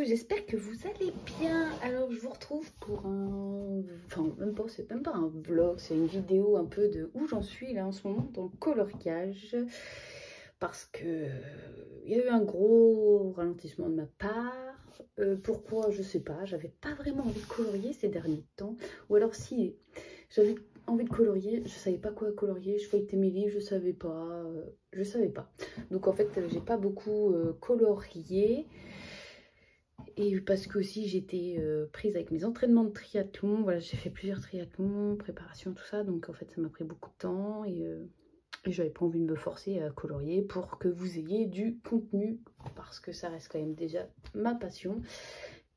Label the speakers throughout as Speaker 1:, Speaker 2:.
Speaker 1: j'espère que vous allez bien. Alors je vous retrouve pour un... Enfin même pas, c'est même pas un vlog, c'est une vidéo un peu de où j'en suis là en ce moment dans le coloriage. Parce que il y a eu un gros ralentissement de ma part. Pourquoi, je sais pas, j'avais pas vraiment envie de colorier ces derniers temps. Ou alors si j'avais envie de colorier, je savais pas quoi colorier, je feuilletais mes livres, je savais pas. Donc en fait j'ai pas beaucoup colorié. Et parce que aussi j'étais prise avec mes entraînements de triathlon. Voilà, j'ai fait plusieurs triathlons, préparation, tout ça. Donc en fait ça m'a pris beaucoup de temps et j'avais pas envie de me forcer à colorier pour que vous ayez du contenu. Parce que ça reste quand même déjà ma passion.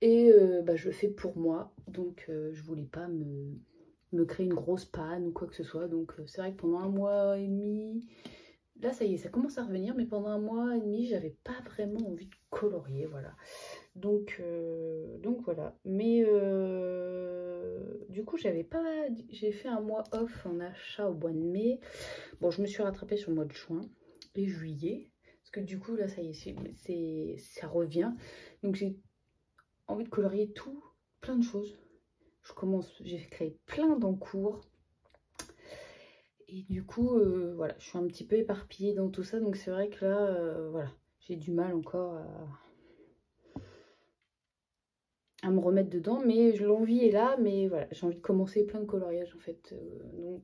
Speaker 1: Et je le fais pour moi. Donc je voulais pas me créer une grosse panne ou quoi que ce soit. Donc c'est vrai que pendant 1 mois et demi... Là, ça y est, ça commence à revenir, mais pendant 1 mois et demi, j'avais pas vraiment envie de colorier, voilà. Donc voilà. Mais du coup, j'ai fait un mois off en achat au mois de mai. Bon, je me suis rattrapée sur le mois de juin et juillet. Parce que du coup, là, ça y est, ça revient. Donc j'ai envie de colorier tout, plein de choses. J'ai créé plein d'encours. Et du coup, voilà, je suis un petit peu éparpillée dans tout ça. Donc c'est vrai que là, voilà, j'ai du mal encore à me remettre dedans. Mais l'envie est là. Mais voilà, j'ai envie de commencer plein de coloriages en fait. Bon.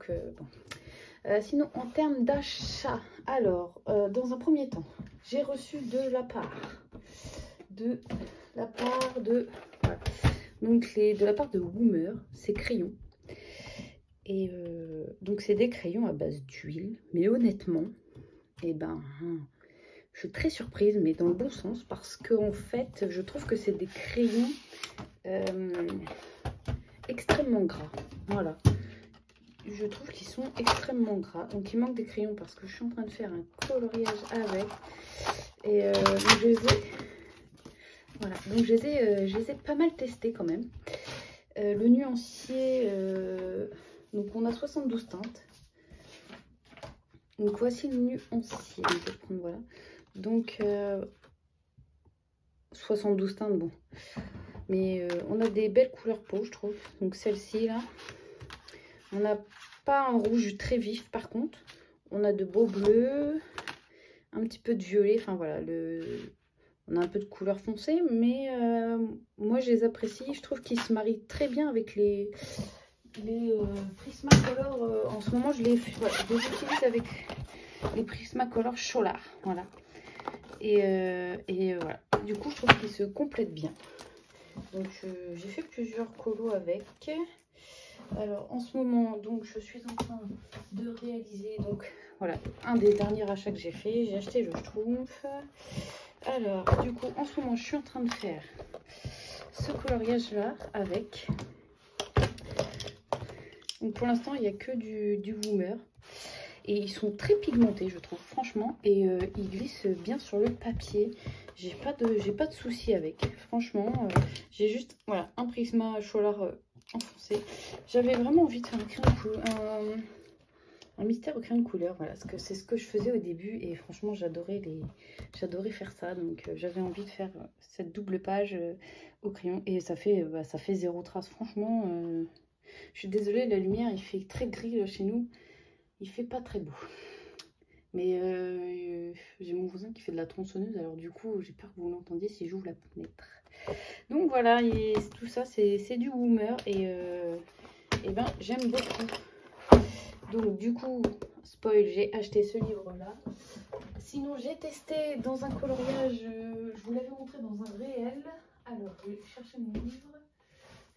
Speaker 1: Sinon, en termes d'achat, alors, dans un premier temps, j'ai reçu de la part de... Voilà. Donc, de la part de Woomer, ces crayons. Et donc c'est des crayons à base d'huile, mais honnêtement, eh ben, je suis très surprise, mais dans le bon sens, parce que en fait, je trouve que c'est des crayons extrêmement gras. Voilà, je trouve qu'ils sont extrêmement gras. Donc il manque des crayons parce que je suis en train de faire un coloriage avec. Et donc je les ai, voilà, donc je les ai pas mal testés quand même. Le nuancier. Donc on a 72 teintes. Donc voici le nuancier. Je vais prendre, voilà. Donc 72 teintes, bon. Mais on a des belles couleurs peau, je trouve. Donc celle-ci là. On n'a pas un rouge très vif par contre. On a de beaux bleus. Un petit peu de violet. Enfin voilà. On a un peu de couleur foncée. Mais moi je les apprécie. Je trouve qu'ils se marient très bien avec les Prismacolor. En ce moment je les utilise avec les Prismacolor Solar, voilà. Et voilà, du coup je trouve qu'ils se complètent bien. Donc j'ai fait plusieurs colos avec. Alors en ce moment donc je suis en train de réaliser, donc voilà, un des derniers achats que j'ai fait. J'ai acheté le Schtroumpf. Alors du coup en ce moment je suis en train de faire ce coloriage là avec. Donc pour l'instant il n'y a que du Woomer. Et ils sont très pigmentés, je trouve, franchement. Et ils glissent bien sur le papier. J'ai pas de soucis avec. Franchement, j'ai juste, voilà, un Prisma Solar enfoncé. J'avais vraiment envie de faire un mystère au crayon de couleur. Voilà, parce que c'est ce que je faisais au début. Et franchement, j'adorais faire ça. Donc j'avais envie de faire cette double page au crayon. Et ça fait zéro trace. Franchement, je suis désolée, la lumière, il fait très gris chez nous. Il fait pas très beau. Mais j'ai mon voisin qui fait de la tronçonneuse. Alors du coup, j'ai peur que vous l'entendiez si j'ouvre la fenêtre. Donc voilà, et tout ça, c'est du Woomer. Et ben, j'aime beaucoup. Donc du coup, spoil, j'ai acheté ce livre-là. Sinon, j'ai testé dans un coloriage. Je vous l'avais montré dans un réel. Alors, je vais chercher mon livre.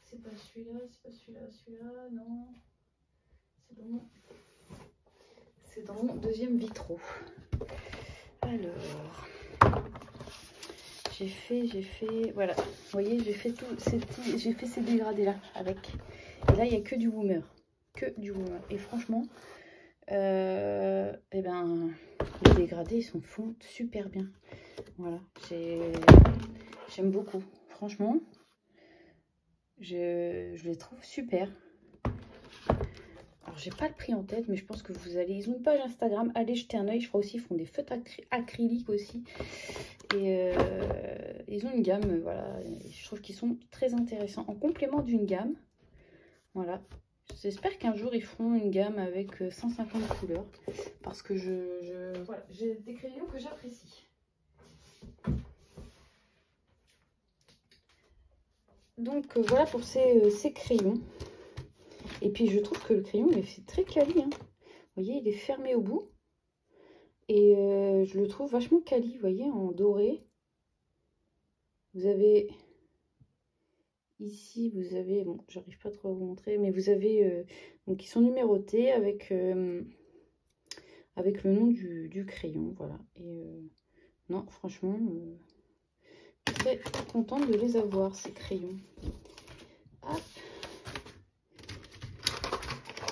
Speaker 1: C'est pas celui-là, celui-là, non. C'est dans mon deuxième vitraux. Alors, j'ai fait, voilà. Vous voyez, j'ai fait ces dégradés là avec. Et là, il n'y a que du Woomer. Et franchement, eh ben, les dégradés, ils sont font super bien. Voilà, j'aime beaucoup. Franchement, je les trouve super. Alors, j'ai pas le prix en tête, mais je pense que ils ont une page Instagram. Allez jeter un oeil. Je crois aussi qu'ils font des feutres acryliques aussi. Et ils ont une gamme, voilà, je trouve qu'ils sont très intéressants. En complément d'une gamme, voilà. J'espère qu'un jour ils feront une gamme avec 150 couleurs. Parce que voilà, j'ai des crayons que j'apprécie. Donc voilà pour ces crayons. Et puis je trouve que le crayon il est fait très quali. Hein. Vous voyez, il est fermé au bout. Et je le trouve vachement quali, vous voyez, en doré. Vous avez ici, vous avez, bon, j'arrive pas trop à vous montrer, mais vous avez, donc ils sont numérotés avec le nom du crayon, voilà. Et non, franchement, très contente de les avoir, ces crayons. Hop.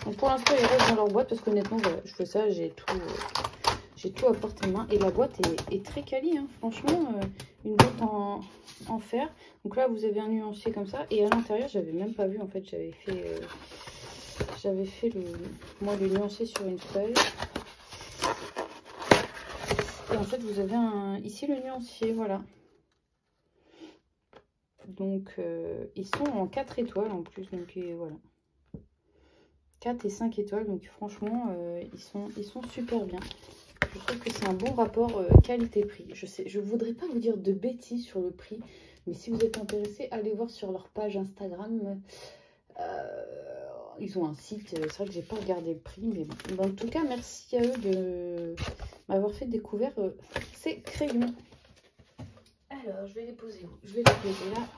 Speaker 1: Donc pour l'instant, ils restent dans leur boîte parce qu'honnêtement, voilà, je fais ça, j'ai tout à portée de main. Et la boîte est très quali, hein, franchement, une boîte en fer. Donc là, vous avez un nuancier comme ça. Et à l'intérieur, j'avais même pas vu, en fait, j'avais fait le nuancier sur une feuille. Et en fait, vous avez ici le nuancier, voilà. Donc, ils sont en 4 étoiles en plus, donc voilà. 4 et 5 étoiles, donc franchement, ils sont super bien. Je trouve que c'est un bon rapport qualité-prix. Je voudrais pas vous dire de bêtises sur le prix, mais si vous êtes intéressé, allez voir sur leur page Instagram. Ils ont un site, c'est vrai que j'ai pas regardé le prix, mais bon. En tout cas, merci à eux de m'avoir fait découvrir ces crayons. Alors, je vais les poser où? Je vais les poser là.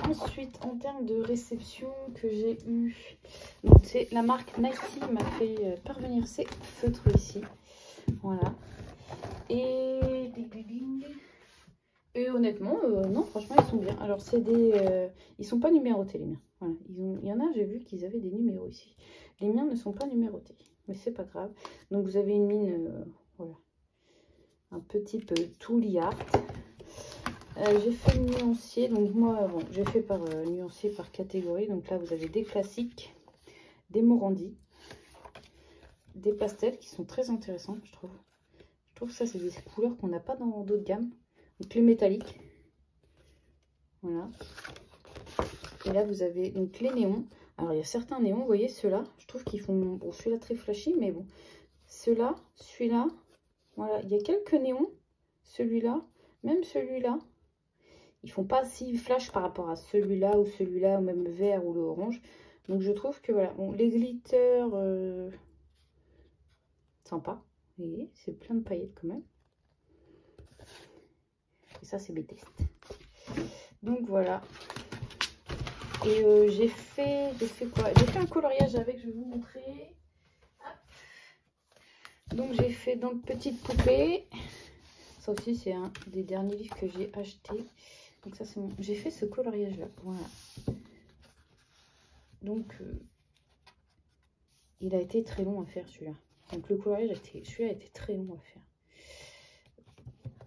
Speaker 1: Ensuite, en termes de réception que j'ai eu, donc c'est la marque Nike qui m'a fait parvenir ces feutres ici. Voilà. Et honnêtement, non, franchement, ils sont bien. Alors, c'est ils sont pas numérotés, les miens. Voilà. Il y en a, j'ai vu qu'ils avaient des numéros ici. Les miens ne sont pas numérotés, mais c'est pas grave. Donc, vous avez une mine, voilà, un petit peu Tooly Art. J'ai fait le nuancier, donc moi, bon, j'ai fait par nuancier par catégorie. Donc là, vous avez des classiques, des Morandi, des pastels qui sont très intéressants, je trouve. Je trouve que ça, c'est des couleurs qu'on n'a pas dans d'autres gammes. Donc les métalliques, voilà. Et là, vous avez donc les néons. Alors, il y a certains néons, vous voyez, ceux-là, je trouve qu'ils font, bon, celui-là très flashy, mais bon. Ceux-là, celui-là, voilà, il y a quelques néons, celui-là, même celui-là. Ils font pas si flash par rapport à celui-là, ou même le vert ou le orange. Donc, je trouve que, voilà, bon, les glitters, sympa. Vous voyez, c'est plein de paillettes quand même. Et ça, c'est mes tests. Donc, voilà. Et j'ai fait quoi? J'ai fait un coloriage avec, je vais vous montrer. Hop. Donc j'ai fait dans Petite Poupée. Ça aussi c'est un des derniers livres que j'ai acheté. Donc ça c'est mon... J'ai fait ce coloriage là. Voilà. Donc il a été très long à faire celui-là. Donc le coloriage, celui-là a été très long à faire.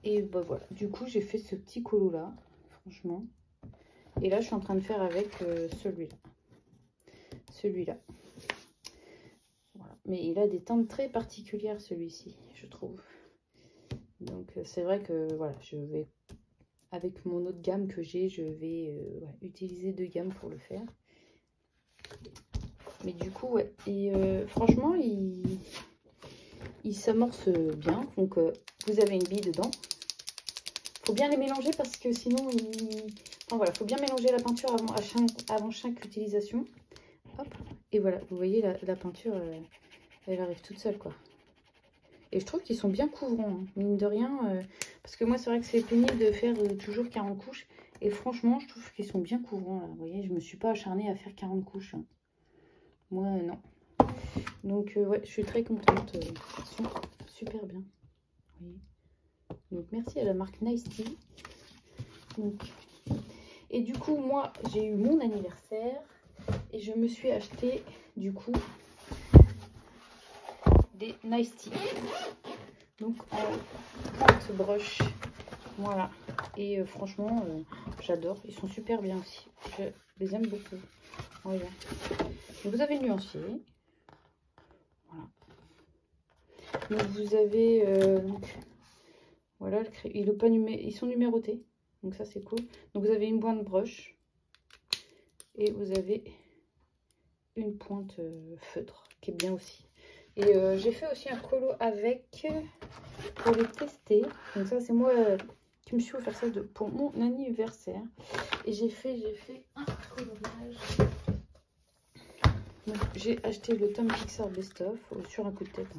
Speaker 1: Et bah voilà. Du coup j'ai fait ce petit colo là. Franchement. Et là, je suis en train de faire avec celui-là. Celui-là. Voilà. Mais il a des teintes très particulières, celui-ci, je trouve. Donc, c'est vrai que, voilà, je vais, avec mon autre gamme que j'ai, je vais ouais, utiliser 2 gammes pour le faire. Mais du coup, ouais. Et franchement, il s'amorce bien. Donc, vous avez une bille dedans. Faut bien les mélanger parce que sinon, enfin, voilà, faut bien mélanger la peinture avant chaque utilisation. Hop. Et voilà, vous voyez, la peinture, elle arrive toute seule, quoi. Et je trouve qu'ils sont bien couvrants, hein, mine de rien. Parce que moi, c'est vrai que c'est pénible de faire toujours 40 couches. Et franchement, je trouve qu'ils sont bien couvrants, là. Vous voyez, je me suis pas acharnée à faire 40 couches. Hein. Moi, non. Donc, ouais, je suis très contente. Ils sont super bien. Vous voyez. Donc merci à la marque Nice Tea. Donc, et du coup, moi, j'ai eu mon anniversaire et je me suis acheté, du coup, des Nice Tea. Donc, en porte-broche. Voilà. Et franchement, j'adore. Ils sont super bien aussi. Je les aime beaucoup. Voilà. Donc, vous avez le nuancier. Voilà. Donc, vous avez... Voilà, ils sont numérotés. Donc ça, c'est cool. Donc vous avez une pointe brush. Et vous avez une pointe feutre, qui est bien aussi. Et j'ai fait aussi un colo avec, pour les tester. Donc ça, c'est moi qui me suis offert ça pour mon anniversaire. Et j'ai fait un coloriage. Donc j'ai acheté le Tom Pixar Best Of sur un coup de tête.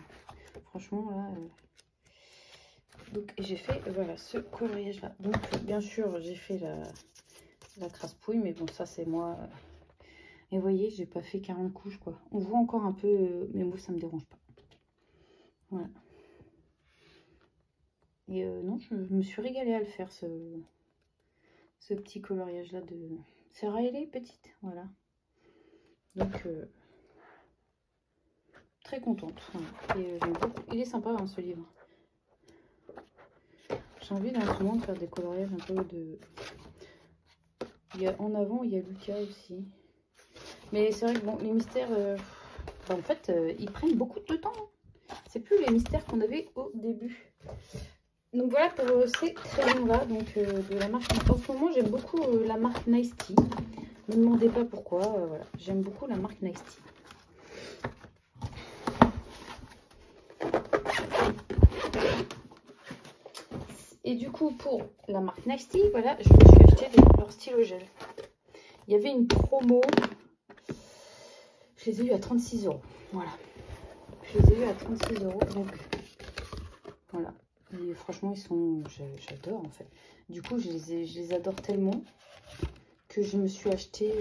Speaker 1: Franchement, là... Donc j'ai fait, voilà, ce coloriage-là. Donc bien sûr, j'ai fait la crasse-pouille, mais bon, ça, c'est moi... Et vous voyez, j'ai pas fait 40 couches, quoi. On voit encore un peu, mais moi, ça me dérange pas. Voilà. Et non, je me suis régalée à le faire, ce petit coloriage-là de... Sarah, elle est petite, voilà. Donc, très contente. Voilà. Et j'aime beaucoup. Il est sympa, hein, ce livre. J'ai envie, dans ce moment, de faire des coloriages un peu de... En avant, il y a Lucas aussi. Mais c'est vrai que, bon, les mystères... bah, en fait, ils prennent beaucoup de temps. Hein. C'est plus les mystères qu'on avait au début. Donc voilà pour ces crayons-là, donc de la marque... En ce moment, j'aime beaucoup la marque Nice Tea. Ne me demandez pas pourquoi, voilà. J'aime beaucoup la marque Nice Tea. Et du coup, pour la marque Nice Tea, voilà, je me suis acheté leur stylo gel. Il y avait une promo. Je les ai eu à 36 €. Voilà. Je les ai eu à 36 €. Donc, voilà. Et franchement, ils sont... J'adore, en fait. Du coup, je les adore tellement que je me suis acheté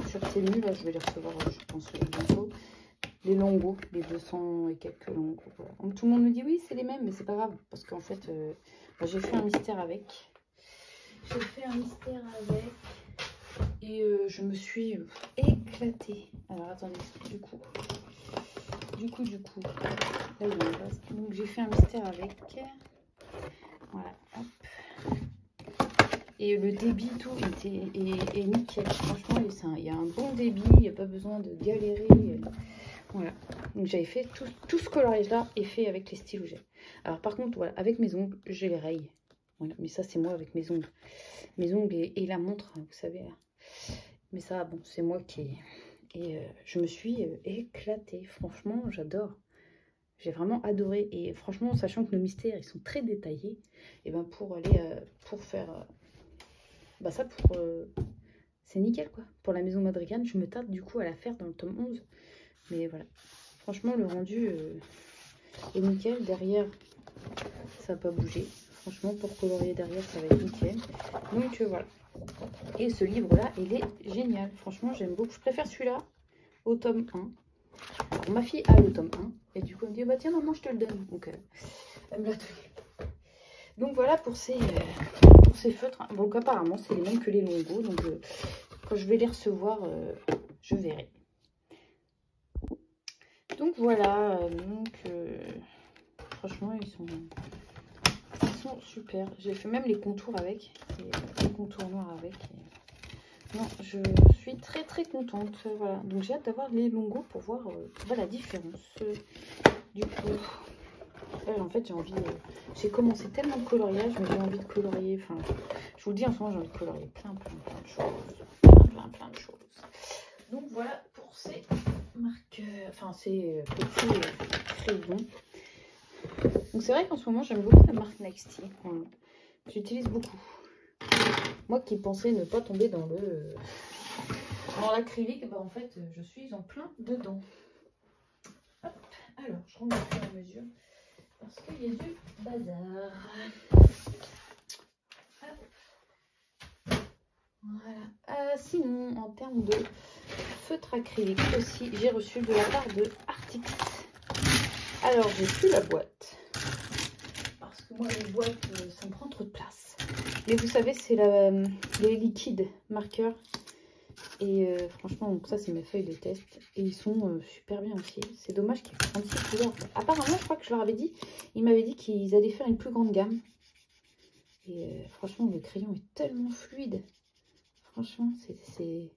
Speaker 1: sur Temu. Là, je vais les recevoir, je pense, bientôt. Les longos, les 200 et quelques longos. Voilà. Donc, tout le monde me dit, oui, c'est les mêmes, mais c'est pas grave. Parce qu'en fait, bah, j'ai fait un mystère avec. J'ai fait un mystère avec. Et je me suis éclatée. Alors, attendez, du coup. Là, donc, j'ai fait un mystère avec. Voilà, hop. Et le débit, tout, est nickel. Franchement, il y a un bon débit. Il n'y a pas besoin de galérer. Voilà. Donc, j'avais fait tout ce coloriage-là est fait avec les stylos gel. Alors, par contre, voilà, avec mes ongles, je les raye. Voilà. Mais ça, c'est moi avec mes ongles. Mes ongles et la montre, vous savez, là. Mais ça, bon, c'est moi qui... Et je me suis éclatée. Franchement, j'adore. J'ai vraiment adoré. Et franchement, sachant que nos mystères, ils sont très détaillés, et ben pour aller, pour faire... bah ça, pour... c'est nickel, quoi. Pour la maison Madrigane, je me tarde du coup à la faire dans le tome 11. Mais voilà. Franchement, le rendu est nickel. Derrière, ça n'a pas bougé. Franchement, pour colorier derrière, ça va être nickel. Donc, voilà. Et ce livre-là, il est génial. Franchement, j'aime beaucoup. Je préfère celui-là au tome 1. Alors, ma fille a le tome 1. Et du coup, elle me dit, bah tiens, maman, je te le donne. Donc, elle me l'a donné. Donc, voilà pour ces feutres. Donc, apparemment, c'est les mêmes que les longos. Donc, quand je vais les recevoir, je verrai. Donc, voilà. Franchement, ils sont super. J'ai fait même les contours avec. Les contours noirs avec. Non, je suis très contente. Voilà. Donc j'ai hâte d'avoir les longos pour voir la différence. Du coup, là, en fait, j'ai envie... j'ai commencé tellement de coloriage, mais j'ai envie de colorier... Enfin, je vous le dis, en ce moment, j'ai envie de colorier plein de choses. Plein de choses. Donc voilà pour ces marqueurs... Enfin, ces petits crayons. Donc c'est vrai qu'en ce moment, j'aime beaucoup la marque Nice Tea. Voilà. J'utilise beaucoup. Moi qui pensais ne pas tomber dans l'acrylique, bah en fait, je suis en plein dedans. Hop. Alors, je rentre au fur et à mesure parce qu'il y a du bazar. Hop. Voilà. Sinon, en termes de feutre acrylique aussi, j'ai reçu de la part de Artix. Alors, j'ai plus la boîte. Parce que moi, les boîtes, ça me prend trop de place. Mais vous savez, c'est les liquides marqueurs. Et franchement, donc ça, c'est mes feuilles de test. Et ils sont super bien aussi. C'est dommage qu'il y ait 36 couleurs. Apparemment, je crois que je leur avais dit, ils m'avaient dit qu'ils allaient faire une plus grande gamme. Et franchement, le crayon est tellement fluide. Franchement, c'est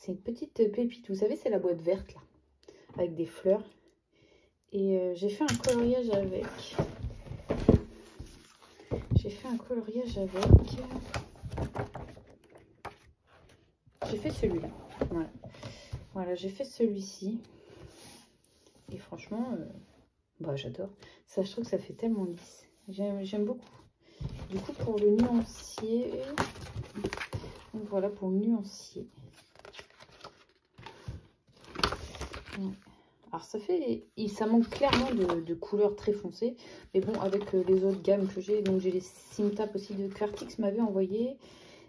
Speaker 1: une petite pépite. Vous savez, c'est la boîte verte, là, avec des fleurs. Et j'ai fait un coloriage avec. fait un coloriage avec. J'ai fait celui-là. Voilà, voilà j'ai fait celui-ci. Et franchement, bah, j'adore. Ça, je trouve que ça fait tellement lisse. J'aime beaucoup. Du coup, pour le nuancier, donc voilà pour le nuancier. Alors ça fait, ça manque clairement de couleurs très foncées, mais bon avec les autres gammes que j'ai, donc j'ai les Simtap aussi de Quartix m'avait envoyé,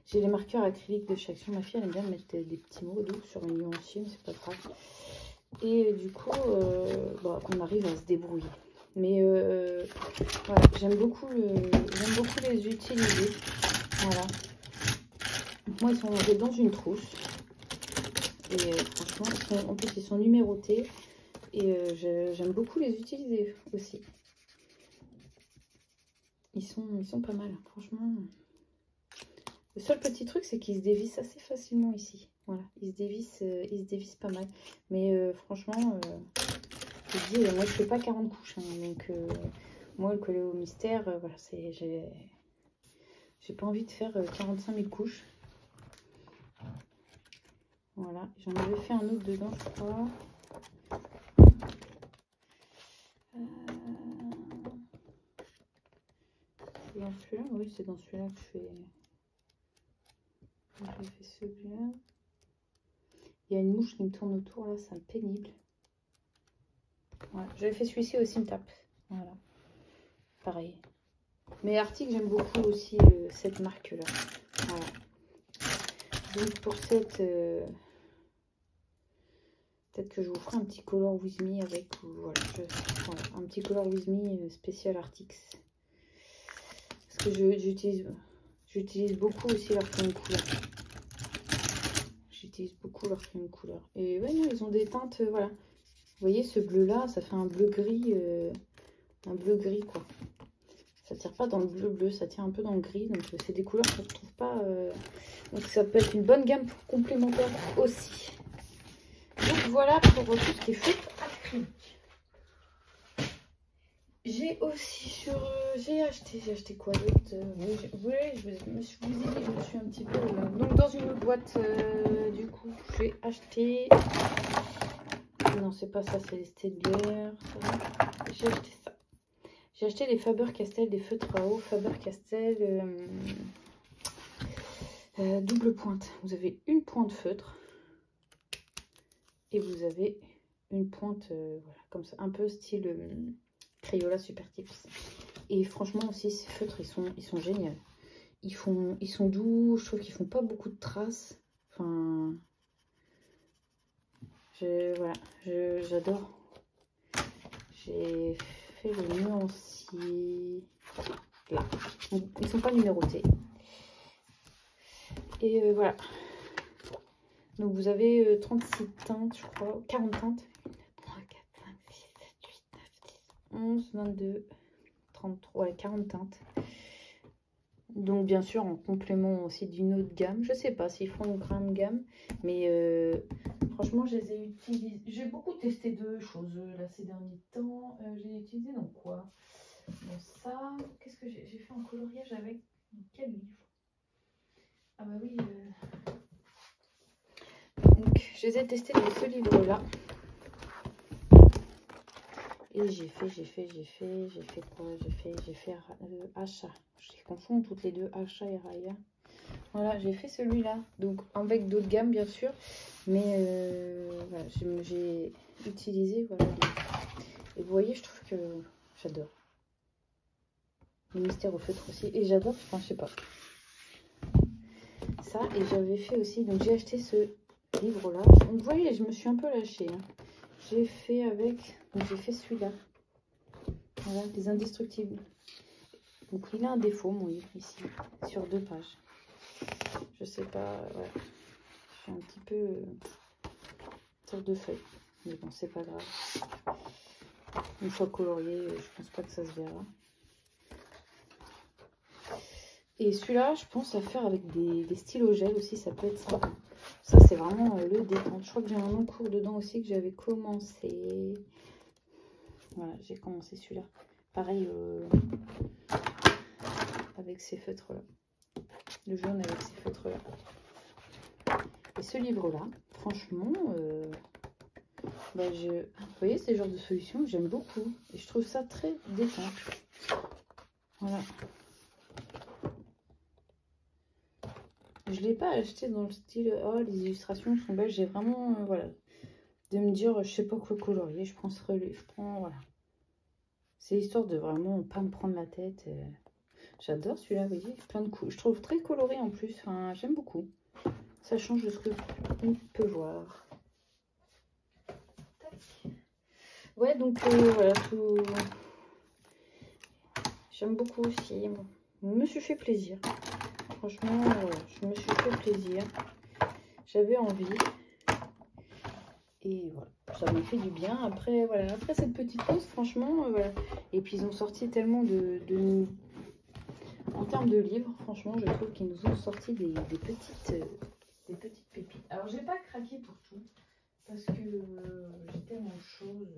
Speaker 1: j'ai les marqueurs acryliques de Chaction, ma fille elle aime bien mettre des petits mots doux sur un nuancier, mais c'est pas grave. Et du coup, bah, on arrive à se débrouiller. Mais voilà, j'aime beaucoup les utiliser. Voilà. Moi, ils sont rangés dans une trousse. Et franchement, en plus, ils sont numérotés. Et j'aime beaucoup les utiliser aussi. Ils sont pas mal, franchement. Le seul petit truc, c'est qu'ils se dévissent assez facilement ici. Voilà, ils se dévissent pas mal. Mais franchement, je dis, moi je fais pas 40 couches. Hein, donc moi, le collet au mystère, voilà, j'ai pas envie de faire 45 000 couches. Voilà, j'en avais fait un autre dedans, je crois. C'est dans celui-là, oui, c'est dans celui-là que je fais. J'ai fait celui-là. Il y a une mouche qui me tourne autour, là, c'est pénible. Voilà. J'avais fait celui-ci au Simtap. Voilà. Pareil. Mais Arctic, j'aime beaucoup aussi cette marque-là. Voilà. Donc pour cette... peut-être que je vous ferai un petit Color With Me avec... Voilà, voilà, un petit Color With Me spécial Arctic. Parce que j'utilise beaucoup aussi leur crayon de couleur. J'utilise beaucoup leur crayon de couleur. Et ouais, non, ils ont des teintes, voilà. Vous voyez, ce bleu-là, ça fait un bleu-gris, quoi. Ça tire pas dans le bleu-bleu, ça tire un peu dans le gris. Donc, c'est des couleurs qu'on ne retrouve pas. Donc, ça peut être une bonne gamme complémentaire aussi. Donc, voilà pour tout ce qui est feutre acrylique. J'ai aussi j'ai acheté quoi d'autre? Oui, je vous ai dit, je me suis un petit peu... donc, dans une autre boîte, du coup, j'ai acheté... Non, c'est pas ça, c'est les Staedtler. J'ai acheté ça. J'ai acheté les Faber-Castell, des feutres à eau Faber-Castell double pointe. Vous avez une pointe feutre et vous avez une pointe, voilà, comme ça, un peu style Crayola Super Tips. Et franchement aussi, ces feutres, ils sont géniaux. Ils sont doux, je trouve qu'ils font pas beaucoup de traces. Enfin... voilà, j'adore. J'ai fait le nuancier là. Ils sont pas numérotés. Et voilà. Donc vous avez 36 teintes, je crois. 40 teintes. 3, 4, 5, 6, 7, 8, 9, 10, 11, 22, 33. Ouais, 40 teintes. Donc bien sûr en complément aussi d'une autre gamme. Je sais pas s'ils font une grande gamme. Mais franchement, je les ai utilisés. J'ai beaucoup testé de choses là ces derniers temps. J'ai utilisé dans quoi? Bon, ça, qu'est-ce que j'ai fait en coloriage avec quel livre? Ah bah oui. Donc, je les ai testés dans ce livre-là. Et j'ai fait quoi? J'ai fait Achat. Je les confonds toutes les deux, Achat et Raya. Voilà, j'ai fait celui-là. Donc, avec d'autres gammes, bien sûr. Mais voilà, j'ai utilisé, voilà. Et vous voyez, je trouve que j'adore. Le mystère au feutre aussi. Et j'adore, enfin, je sais pas. Ça, et j'avais fait aussi, donc j'ai acheté ce livre-là. Donc, vous voyez, je me suis un peu lâchée. Hein. J'ai fait avec, donc j'ai fait celui-là. Voilà, les indestructibles. Donc, il a un défaut, mon livre, ici, sur 2 pages. Je sais pas, ouais. Je suis un petit peu sur 2 feuilles. Mais bon, c'est pas grave. Une fois colorié, je pense pas que ça se verra. Et celui-là, je pense à faire avec des stylos gel aussi, ça peut être sympa. Ça, c'est vraiment le détente. Je crois que j'ai un encours dedans aussi que j'avais commencé. Voilà, j'ai commencé celui-là. Pareil, avec ces feutres-là. Le jaune avec ces feutres-là. Et ce livre-là, franchement, vous voyez, c'est le genre de solution que j'aime beaucoup. Et je trouve ça très détente. Voilà. Je ne l'ai pas acheté dans le style, oh, les illustrations sont belles. J'ai vraiment, voilà, de me dire, je sais pas quoi colorier. Je prends, voilà. C'est histoire de vraiment pas me prendre la tête. J'adore celui-là, vous voyez, plein de coups. Je trouve très coloré en plus. Enfin, j'aime beaucoup. Ça change de ce que on peut voir. Tac. Ouais, donc voilà, tout. J'aime beaucoup aussi. Je me suis fait plaisir. Franchement, je me suis fait plaisir. J'avais envie. Et voilà, ça m'a fait du bien. Après, voilà, après cette petite pause, franchement, voilà. Et puis ils ont sorti tellement en termes de livres, franchement, je trouve qu'ils nous ont sorti des petites pépites. Alors, j'ai pas craqué pour tout, parce que j'ai tellement de choses.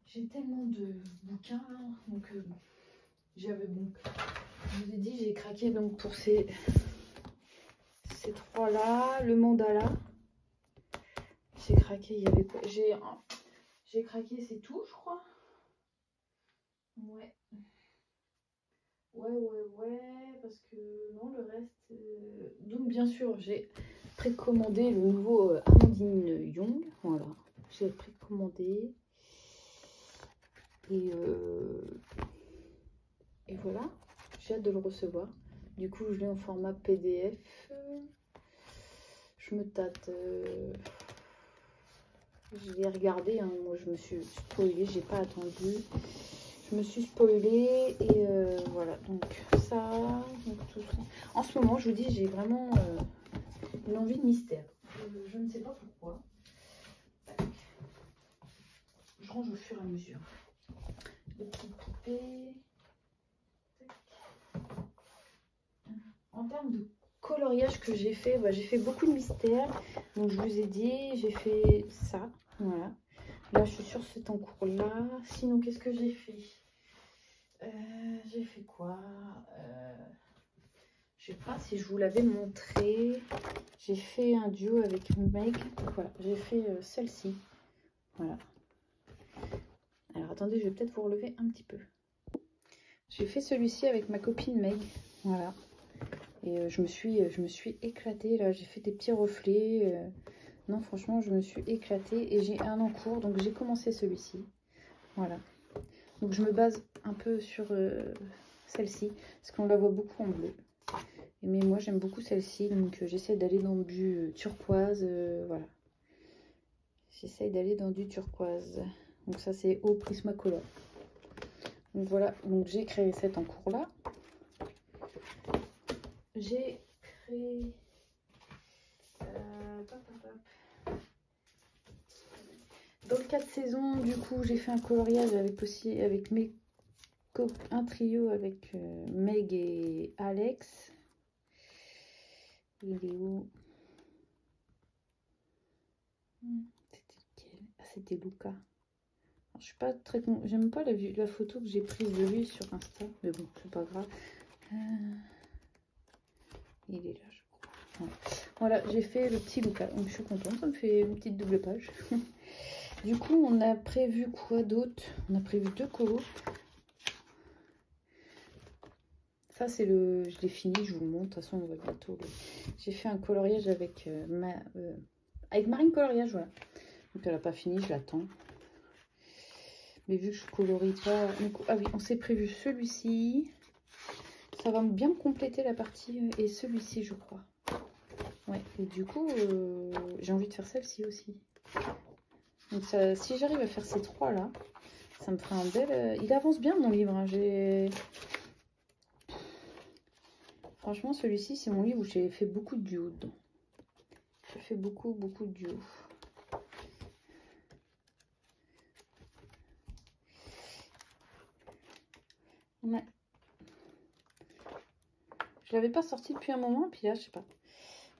Speaker 1: J'ai tellement de bouquins, là, donc j'avais bon. Je vous ai dit, j'ai craqué donc pour ces trois-là, le mandala. J'ai craqué, il y avait quoi? J'ai craqué, c'est tout, je crois. Ouais. Ouais, parce que non, le reste... Donc, bien sûr, j'ai précommandé le nouveau Amandine Young. Voilà, j'ai précommandé. Et voilà, j'ai hâte de le recevoir. Du coup, je l'ai en format PDF. Je me tâte. Je l'ai regardé, hein. Moi, je me suis spoilée, j'ai pas attendu. Je me suis spoilée et voilà, donc ça, donc tout ça. En ce moment, je vous dis, j'ai vraiment une envie de mystère. Je ne sais pas pourquoi. Je range au fur et à mesure. Les petites poupées. En termes de coloriage que j'ai fait, j'ai fait beaucoup de mystères. Donc je vous ai dit, j'ai fait ça, voilà. Là, je suis sur cet encours-là. Sinon, qu'est-ce que j'ai fait? J'ai fait quoi? Je sais pas si je vous l'avais montré. J'ai fait un duo avec Meg. Voilà, j'ai fait celle-ci. Voilà. Alors attendez, je vais peut-être vous relever un petit peu. J'ai fait celui-ci avec ma copine Meg. Voilà. Et je me suis éclatée. Là, j'ai fait des petits reflets. Non, franchement, je me suis éclatée. Et j'ai un en cours. Donc j'ai commencé celui-ci. Voilà. Donc je me base un peu sur celle-ci. Parce qu'on la voit beaucoup en bleu. Mais moi j'aime beaucoup celle-ci, donc j'essaie d'aller dans du turquoise, voilà. J'essaie d'aller dans du turquoise. Donc ça c'est au Prismacolor. Donc voilà, donc j'ai créé cet encours-là. J'ai créé... Dans le 4 saisons, du coup, j'ai fait un coloriage avec un trio avec Meg et Alex. Il est où? C'était lequel? Ah, c'était Luca. Alors, je suis pas très... J'aime pas la photo que j'ai prise de lui sur Insta. Mais bon, c'est pas grave. Il est là, je crois. Voilà, j'ai fait le petit Luca. Donc, je suis contente. Ça me fait une petite double page. Du coup, on a prévu quoi d'autre? On a prévu 2 colos. Ça, c'est le... Je l'ai fini, je vous le montre. De toute façon, on va bientôt... J'ai fait un coloriage avec avec Marine Coloriage, voilà. Donc, elle n'a pas fini, je l'attends. Mais vu que je colorie pas... Donc, ah oui, on s'est prévu celui-ci. Ça va bien me compléter la partie. Et celui-ci, je crois. Ouais, et du coup, j'ai envie de faire celle-ci aussi. Donc, ça, si j'arrive à faire ces 3-là, ça me fera un bel... Il avance bien, mon livre. Hein. Franchement, celui-ci, c'est mon livre où j'ai fait beaucoup de duos dedans. J'ai fait beaucoup de duos. Ouais. Je l'avais pas sorti depuis un moment, puis là, je sais pas.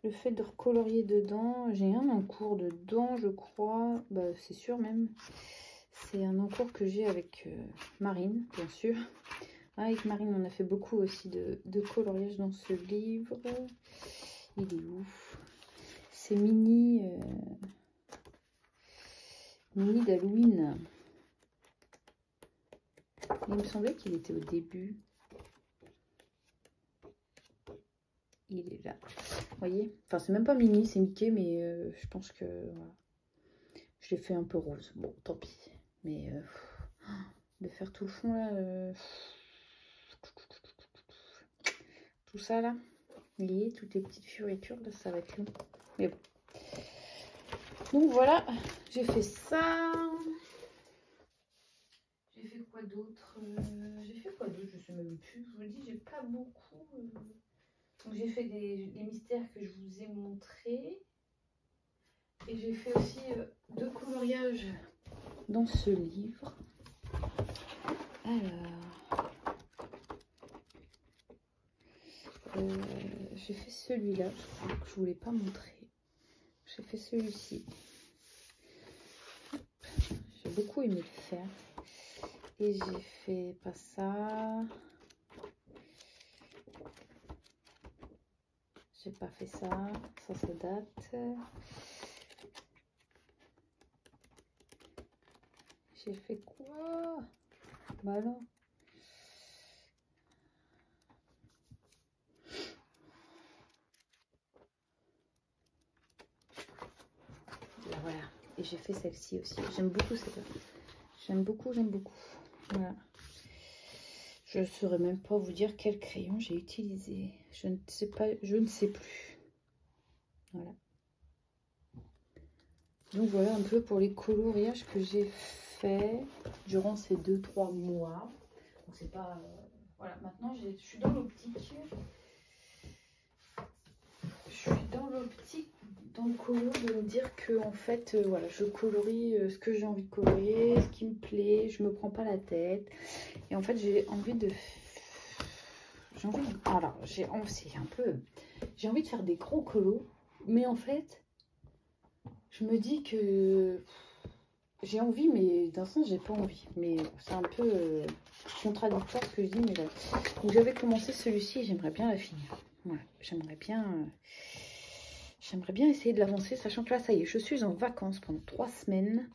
Speaker 1: Le fait de recolorier dedans, j'ai un encours dedans, je crois. Bah, c'est sûr même. C'est un encours que j'ai avec Marine, bien sûr. Avec Marine, on a fait beaucoup aussi de coloriage dans ce livre. Il est où? C'est mini d'Halloween. Il me semblait qu'il était au début. Il est là. Vous voyez? Enfin, c'est même pas mini, c'est Mickey, mais je pense que voilà. Je l'ai fait un peu rose. Bon, tant pis. Mais de faire tout le fond là. Tout ça là. Vous voyez, toutes les petites fioritures là, ça va être long. Mais bon. Donc voilà, j'ai fait ça. J'ai fait quoi d'autre? Je sais même plus. Je vous dis, j'ai pas beaucoup. Donc j'ai fait les mystères que je vous ai montrés. Et j'ai fait aussi 2 coloriages dans ce livre. Alors, j'ai fait celui-là que je voulais pas montrer. J'ai fait celui-ci. J'ai beaucoup aimé le faire. Et j'ai fait pas ça. J'ai pas fait ça. Ça date. J'ai fait quoi? Bah non. Là, voilà. Et j'ai fait celle-ci aussi. J'aime beaucoup celle-là. J'aime beaucoup. Voilà. Je ne saurais même pas vous dire quel crayon j'ai utilisé. Je ne sais pas, je ne sais plus. Voilà. Donc voilà un peu pour les coloriages que j'ai fait durant ces 2-3 mois. Donc c'est pas... voilà, maintenant je suis dans l'optique. Je suis dans l'optique, dans le colo, de me dire que en fait, voilà, je colorie ce que j'ai envie de colorier, ce qui me plaît, je me prends pas la tête. Et en fait, j'ai envie de... Alors, c'est un peu... J'ai envie de faire des gros colos, mais en fait, je me dis que j'ai envie, mais d'un sens, j'ai pas envie. Mais c'est un peu contradictoire ce que je dis, mais voilà. Donc, j'avais commencé celui-ci et j'aimerais bien la finir. Voilà, j'aimerais bien essayer de l'avancer, sachant que là, ça y est, je suis en vacances pendant 3 semaines.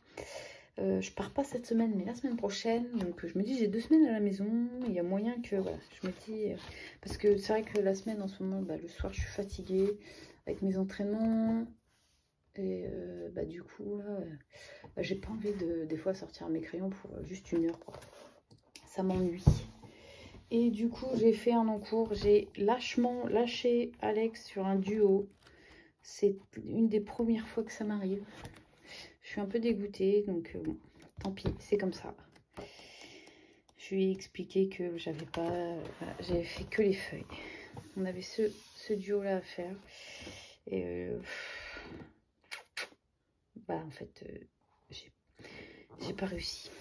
Speaker 1: Je pars pas cette semaine, mais la semaine prochaine. Donc, je me dis, j'ai 2 semaines à la maison. Il y a moyen que, voilà, je me dis... parce que c'est vrai que la semaine, en ce moment, bah, le soir, je suis fatiguée avec mes entraînements. Et bah, du coup, là, bah, j'ai pas envie de, des fois, sortir mes crayons pour juste 1 heure, quoi. Ça m'ennuie. Et du coup, j'ai fait un encours. J'ai lâchement lâché Alex sur un duo. C'est une des premières fois que ça m'arrive. Je suis un peu dégoûtée, donc bon, tant pis, c'est comme ça. Je lui ai expliqué que j'avais pas... voilà, j'avais fait que les feuilles. On avait ce duo-là à faire. Et bah en fait, j'ai pas réussi.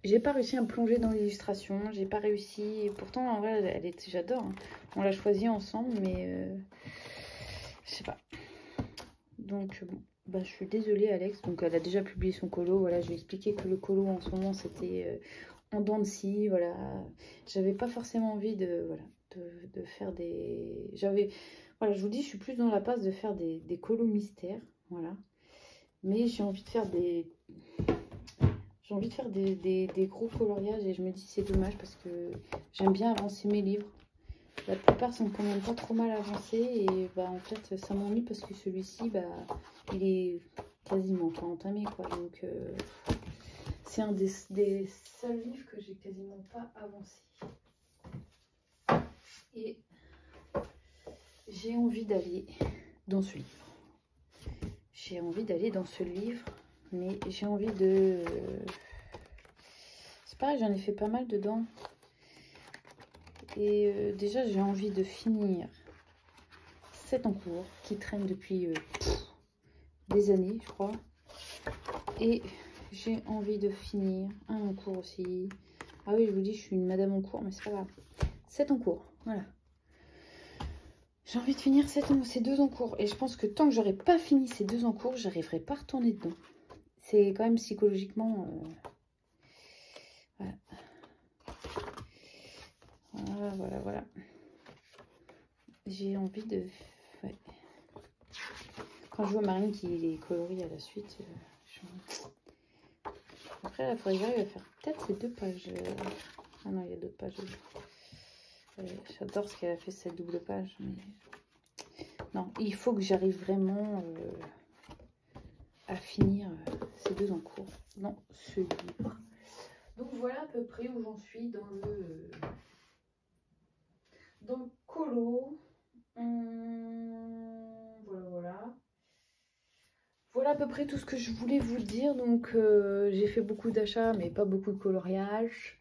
Speaker 1: J'ai pas réussi à me plonger dans l'illustration. J'ai pas réussi... Et pourtant, en vrai, j'adore. Hein. On l'a choisi ensemble, mais... je sais pas. Donc, bon. Bah, je suis désolée Alex, donc elle a déjà publié son colo, voilà, je lui ai expliqué que le colo en ce moment c'était en dents de scie, voilà, j'avais pas forcément envie de, voilà, de faire des, voilà, je vous dis, je suis plus dans la passe de faire des colos mystères, voilà, mais j'ai envie de faire des gros coloriages et je me dis c'est dommage parce que j'aime bien avancer mes livres. La plupart sont quand même pas trop mal avancés et bah en fait ça m'ennuie parce que celui-ci bah il est quasiment pas entamé quoi, donc c'est un des seuls livres que j'ai quasiment pas avancé et j'ai envie d'aller dans ce livre. Mais j'ai envie de... c'est pareil, j'en ai fait pas mal dedans. Et déjà, j'ai envie de finir cet encours qui traîne depuis des années, je crois. Et j'ai envie de finir un encours aussi. Ah oui, je vous dis, je suis une madame en cours, mais c'est pas grave. Cet encours, voilà. J'ai envie de finir ces 2 encours. Et je pense que tant que j'aurai pas fini ces 2 encours, j'arriverai pas à retourner dedans. C'est quand même psychologiquement... voilà. Voilà, voilà, voilà. J'ai envie de... Ouais. Quand je vois Marine qui les colorie à la suite, après, il faudrait que j'arrive à faire peut-être ces 2 pages. Ah non, il y a d'autres pages. J'adore ce qu'elle a fait, cette double page. Mais... non, il faut que j'arrive vraiment à finir ces 2 en cours dans ce livre. Donc voilà à peu près où j'en suis dans le colo. Voilà, voilà. Voilà à peu près tout ce que je voulais vous dire. Donc j'ai fait beaucoup d'achats mais pas beaucoup de coloriage.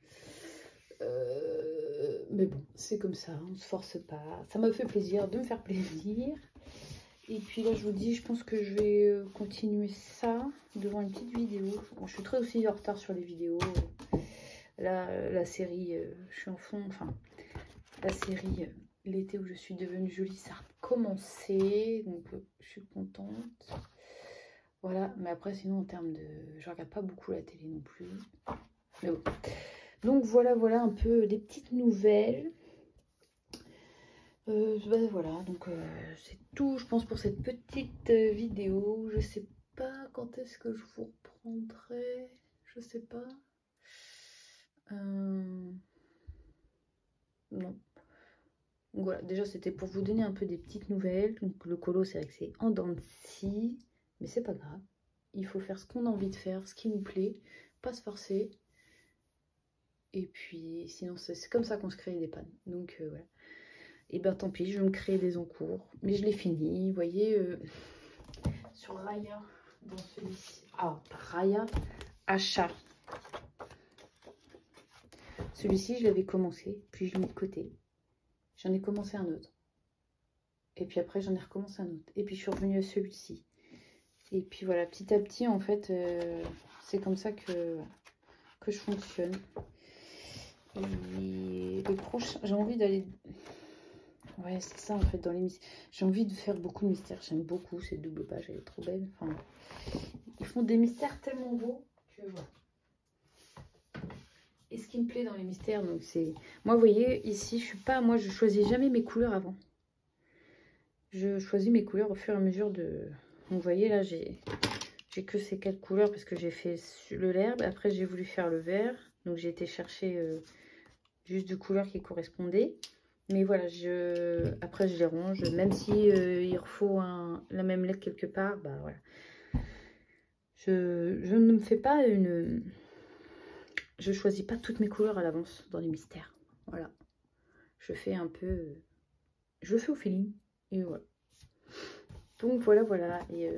Speaker 1: Mais bon, c'est comme ça, on se force pas. Ça m'a fait plaisir de me faire plaisir. Et puis là, je vous dis, je pense que je vais continuer ça devant une petite vidéo. Bon, je suis très aussi en retard sur les vidéos. Là, la série, je suis en fond, enfin, la série l'été où je suis devenue jolie, ça a commencé. Donc, je suis contente. Voilà, mais après, sinon, en termes de... je regarde pas beaucoup la télé non plus. Mais bon. Donc, voilà, voilà un peu des petites nouvelles. Ben voilà, donc c'est tout, je pense, pour cette petite vidéo. Je sais pas quand est-ce que je vous reprendrai. Je sais pas. Non. Donc voilà, déjà c'était pour vous donner un peu des petites nouvelles. Donc le colo, c'est vrai que c'est en dents de scie, mais c'est pas grave. Il faut faire ce qu'on a envie de faire, ce qui nous plaît, pas se forcer. Et puis sinon c'est comme ça qu'on se crée des pannes. Donc voilà. Et ben tant pis, je vais me créer des encours. Mais je l'ai fini, vous voyez, sur Raya, dans celui-ci. Ah, Raya Achat. Celui-ci, je l'avais commencé, puis je l'ai mis de côté. J'en ai commencé un autre. Et puis après, j'en ai recommencé un autre. Et puis je suis revenue à celui-ci. Et puis voilà, petit à petit, en fait, c'est comme ça que je fonctionne. Et le prochain, j'ai envie d'aller... Ouais, c'est ça en fait, dans les mystères. J'ai envie de faire beaucoup de mystères. J'aime beaucoup cette double page, elle est trop belle. Enfin, ils font des mystères tellement beaux que voilà. Et ce qui me plaît dans les mystères, donc c'est... moi, vous voyez, ici, je suis pas... moi, je choisis jamais mes couleurs avant. Je choisis mes couleurs au fur et à mesure de... donc, vous voyez, là, j'ai que ces 4 couleurs parce que j'ai fait l'herbe. Après, j'ai voulu faire le vert. Donc, j'ai été chercher juste 2 couleurs qui correspondaient. Mais voilà, après je les range, même si il faut la même lettre quelque part, bah voilà. Je ne me fais pas une... je choisis pas toutes mes couleurs à l'avance dans les mystères. Voilà. Je fais un peu... je le fais au feeling. Et voilà. Donc voilà, voilà. Et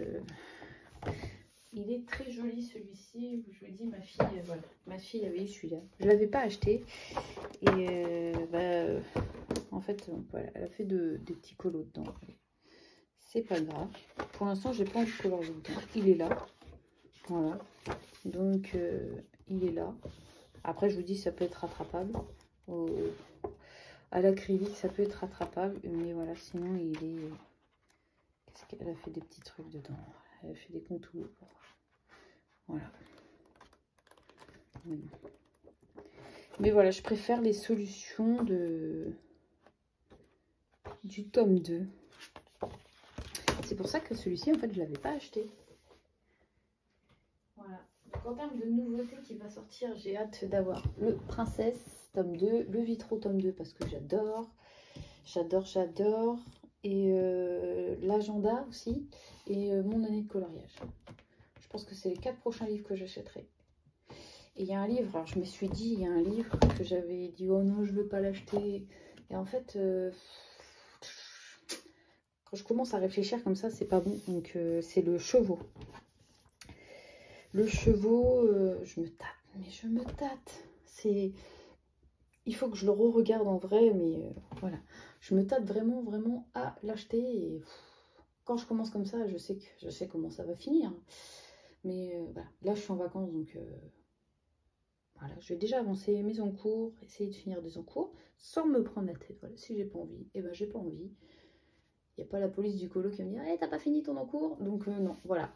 Speaker 1: il est très joli celui-ci. Je vous dis, ma fille, voilà. Ma fille avait eu celui-là. Je ne l'avais pas acheté. Et en fait, voilà, elle a fait des petits colos dedans. C'est pas grave. Pour l'instant, j'ai pas envie de colorier dedans. Il est là. Voilà. Donc, il est là. Après, je vous dis, ça peut être rattrapable. À l'acrylique, ça peut être rattrapable. Mais voilà, sinon, il est... qu'est-ce qu'elle a fait des petits trucs dedans? Elle a fait des contours. Voilà. Mais voilà, je préfère les solutions du tome 2. C'est pour ça que celui-ci, en fait, je ne l'avais pas acheté. Voilà. Donc, en termes de nouveautés qui va sortir, j'ai hâte d'avoir le Princesse, tome 2, le Vitro, tome 2, parce que j'adore. J'adore, j'adore. Et l'agenda aussi. Et mon année de coloriage. Je pense que c'est les 4 prochains livres que j'achèterai. Et il y a un livre, alors je me suis dit, il y a un livre que j'avais dit, oh non, je ne veux pas l'acheter. Et en fait... quand je commence à réfléchir comme ça, c'est pas bon. Donc, c'est le Chevaux. Le Chevaux, je me tâte. Mais je me tâte. Il faut que je le re-regarde en vrai. Mais voilà. Je me tâte vraiment, vraiment à l'acheter. Et quand je commence comme ça, je sais comment ça va finir. Mais voilà. Là, je suis en vacances. Donc, voilà. Je vais déjà avancer mes encours. Essayer de finir des encours. Sans me prendre la tête. Voilà. Si j'ai pas envie, eh ben, j'ai pas envie. Il n'y a pas la police du colo qui va me dire hey, t'as pas fini ton encours. Donc non, voilà.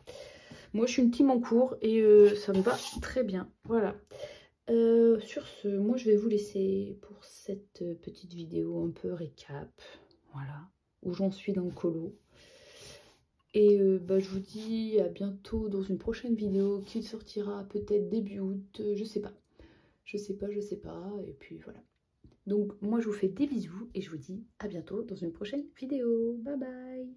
Speaker 1: Moi je suis une team en cours et ça me va très bien. Voilà. Sur ce, moi je vais vous laisser pour cette petite vidéo un peu récap, voilà, où j'en suis dans le colo. Et je vous dis à bientôt dans une prochaine vidéo qui sortira peut-être début août, je sais pas. Je sais pas, et puis voilà. Donc moi je vous fais des bisous et je vous dis à bientôt dans une prochaine vidéo. Bye bye!